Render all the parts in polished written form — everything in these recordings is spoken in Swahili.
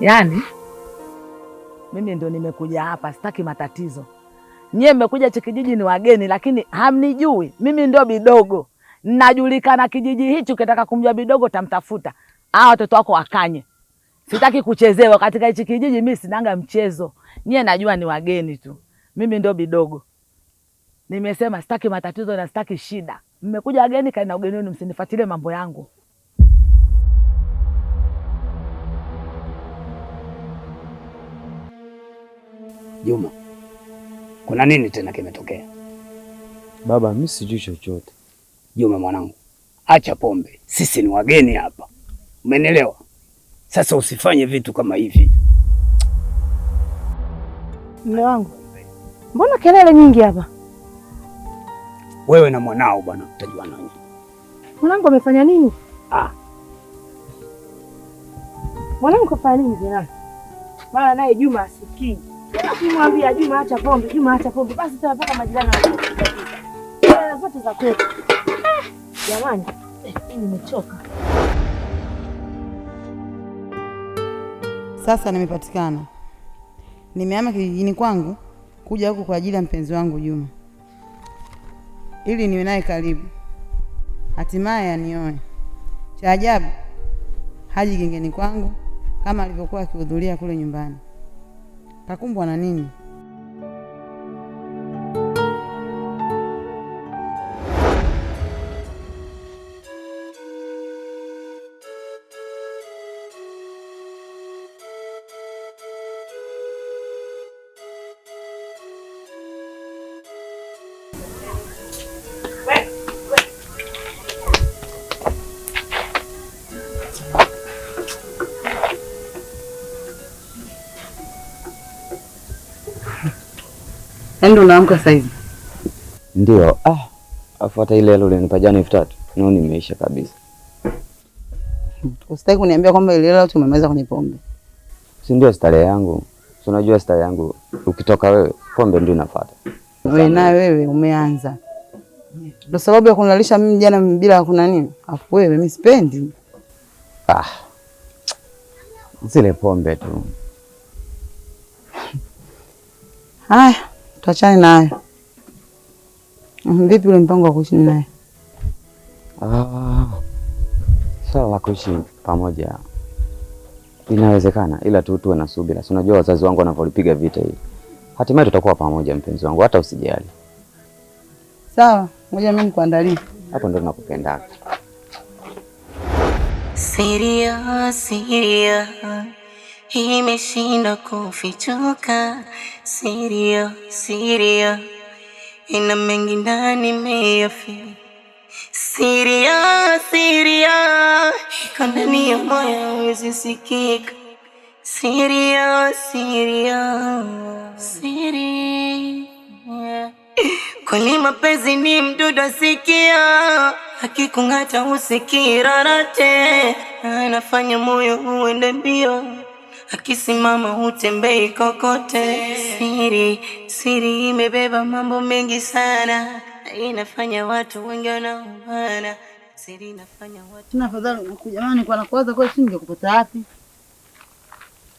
Yaani mimi ndo nimekuja hapa, sitaki matatizo. Nyie mmekuja kijiji ni wageni, lakini hamnijui. Mimi ndo Bidogo, najulikana kijiji hicho. Ukitaka kumjua Bidogo tamtafuta. Hao watoto wako wakanye. Sitaki kuchezewa katika hichi kijiji, mimi sinanga mchezo. Nyie najua ni wageni tu. Mimi ndo Bidogo. Nimesema sitaki matatizo na sitaki shida. Mmekuja wageni, kaina ugeni wenu, msinifuatilie mambo yangu. Juma, kuna nini tena kimetokea? Baba, mimi sijui chochote. Juma mwanangu, acha pombe. Sisi ni wageni hapa. Umenielewa? Sasa usifanye vitu kama hivi. Mume wangu, mbona kelele nyingi hapa? Wewe na mwanao bwana, utajua nani. Mwanangu amefanya nini? Mwanangu kafanya nini tena? Maana naye Juma asikii. Ukimwambia Juma acha pombe, Juma acha pombe, basi tutapata majirani wa zote za kwetu. Jamani, mimi nimechoka. Sasa nimepatikana. Nimehama kijijini kwangu kuja huku kwa ajili ya mpenzi wangu Juma, ili niwe naye karibu, hatimaye anioe. Cha ajabu, haji gengeni kwangu kama alivyokuwa akihudhuria kule nyumbani. Kakumbwa na nini? Endo unaamka sasa hivi? Ndio. Afuata ile hela ulinipa jana 3000. Naona nimeisha kabisa. Usitaki kuniambia kwamba ile hela tumemaliza kwenye pombe. Si ndio starehe yangu? Si unajua starehe yangu ukitoka wewe, pombe ndio inafuata. Wewe na wewe umeanza. Ndio sababu ya kunilalisha mimi jana bila kuna nini? Afu wewe mimi sipendi. Zile pombe tu. Haya, tuachane nayo. Vipi ule mpango wa kuishi naye? Swala la kuishi pamoja inawezekana, ila tu tuwe na subira. Si unajua wazazi wangu wanavyolipiga vita hii. Hatimaye tutakuwa pamoja mpenzi wangu, hata usijali. Sawa, ngoja mimi nikuandalie. Hapo ndo nakupenda. Siria, Siria, imeshinda kufichuka. Siria, Siria, ina mengi ndani meyafi. Siria, Siria, iko ndani ya moyo hawezi sikika. Siria, Siria, Siria, kwani mapenzi ni mdudu asikia, akikung'ata usikii lolote, anafanya moyo uende mbio, akisimama hutembei kokote. Siri, siri imebeba mambo mengi sana, inafanya watu wengi wanaumana. Siri inafanya watu... Tuna afadhali unakuja. Jamani, kwa nakuwaza kwa singe kupata wapi?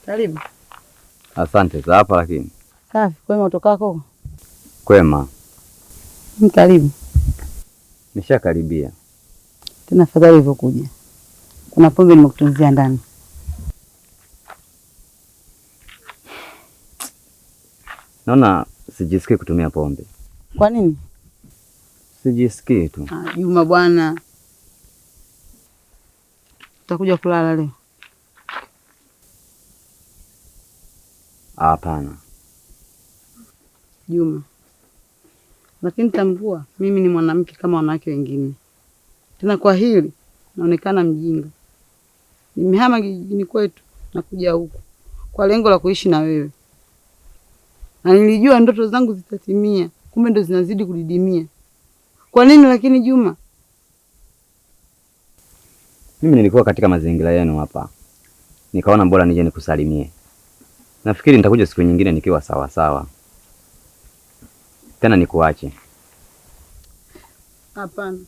Karibu. Asante za hapa lakini. Safi, kwema utokako? Kwema. Karibu. Nishakaribia. Tena afadhali ulivyokuja. Kuna pombe nimekutunzia ndani. Naona sijisikii kutumia pombe. Kwa nini? Sijisikii tu. Juma bwana. Utakuja kulala leo? Hapana. Juma. Lakini tambua, mimi ni mwanamke kama wanawake wengine. Tena kwa hili naonekana mjinga. Nimehama kijijini kwetu na kuja huku kwa lengo la kuishi na wewe. Na nilijua ndoto zangu zitatimia, kumbe ndo zinazidi kudidimia. Kwa nini lakini Juma? Mimi nilikuwa katika mazingira yenu hapa. Nikaona bora nije nikusalimie. Nafikiri nitakuja siku nyingine nikiwa sawa sawa. Tena nikuache. Hapana.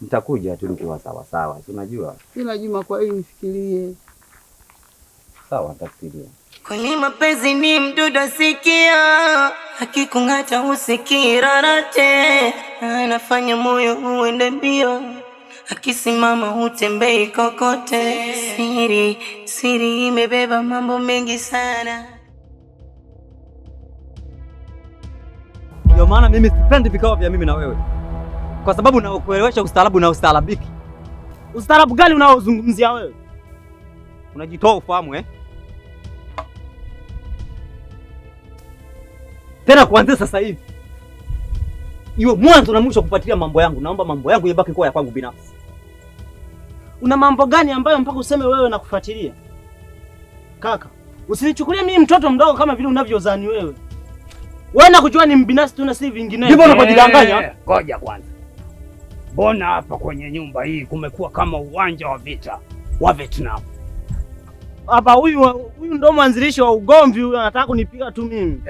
Nitakuja tu nikiwa sawa sawa. Unajua? Ila Juma, kwa hiyo nifikirie. Sawa, nitafikiria. Kweli mapenzi ni mdudu asikia, akikung'ata usikii rarate, anafanya moyo uende mbio, akisimama hutembei kokote. Siri imebeba mambo mengi sana. Ndio maana mimi sipendi vikao vya mimi na wewe, kwa sababu nakuelewesha ustaarabu na ustaarabiki. Ustaarabu gani unaozungumzia wewe? Unajitoa ufahamu Tena kuanzia sasa hivi iwe mwanzo na mwisho kufuatilia mambo yangu. Naomba mambo yangu yabaki kwa ya kwangu binafsi. Una mambo gani ambayo mpaka useme wewe na kufuatilia? Kaka, usinichukulie mimi mtoto mdogo kama vile unavyozani wewe. Wewe na kujua ni mbinafsi tu na si vinginevyo. Ndivyo unapojidanganya. Ngoja kwanza. Mbona hapa kwenye nyumba hii kumekuwa kama uwanja wa vita wa Vietnam? Hapa huyu ndo mwanzilishi wa ugomvi, huyu anataka kunipiga tu mimi.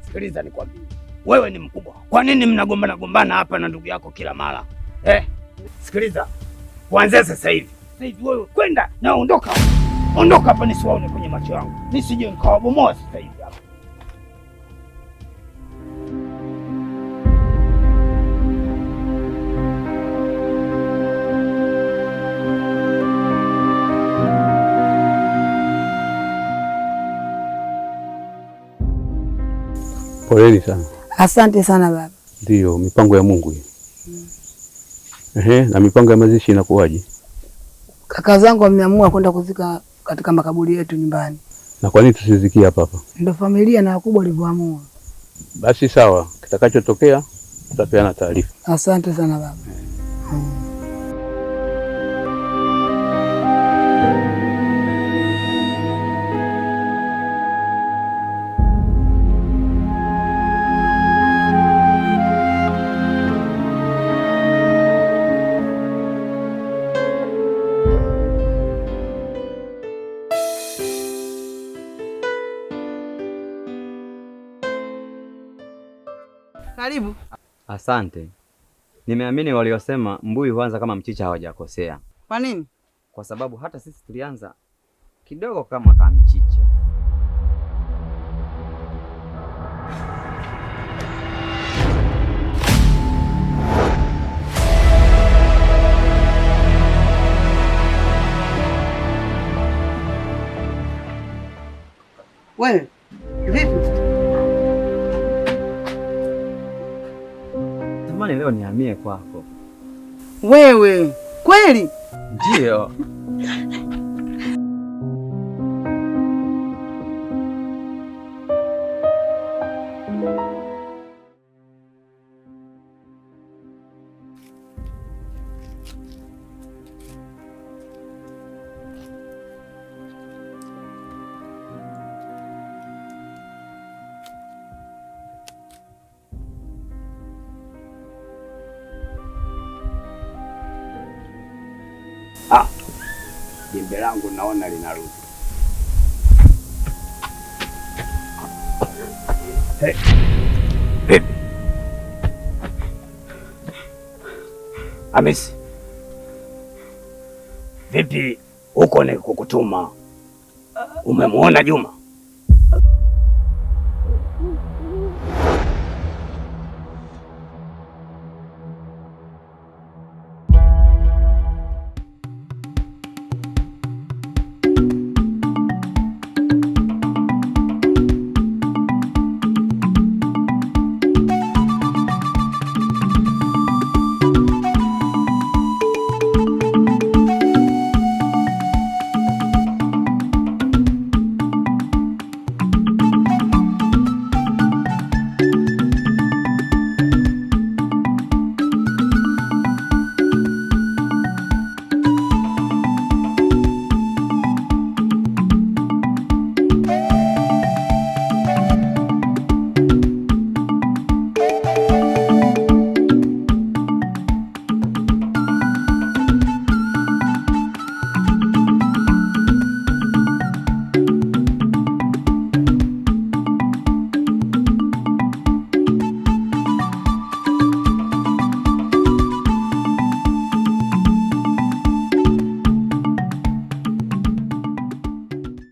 Sikiliza nikwambie. Wewe ni mkubwa. Kwa nini mnagombana hapa na ndugu yako kila mara? Sikiliza. Kuanzia sasa hivi. Sasa hivi wewe kwenda na ondoka. Ondoka hapa nisiwaone kwenye macho yangu. Nisije nikawabomoa sasa hivi hapa. Poleni sana. Asante sana baba. Ndio mipango ya Mungu hii. Na mipango ya mazishi inakuwaje? Kaka zangu wameamua kwenda kuzika katika makaburi yetu nyumbani. Na kwa nini tusizikie hapa hapa? Ndio familia na wakubwa walivyoamua. Basi sawa, kitakachotokea tutapeana taarifa. Asante sana baba. Karibu. Asante. Nimeamini waliosema mbuyu huanza kama mchicha hawajakosea. Kwa nini? Kwa sababu hata sisi tulianza kidogo kama mchicha. Wewe, vipi? Tamani leo nihamie kwako. Wewe, kweli? Ndio. Jembe langu naona linarudi. Vipi? Hamisi. Vipi huko ni kukutuma? Umemwona Juma?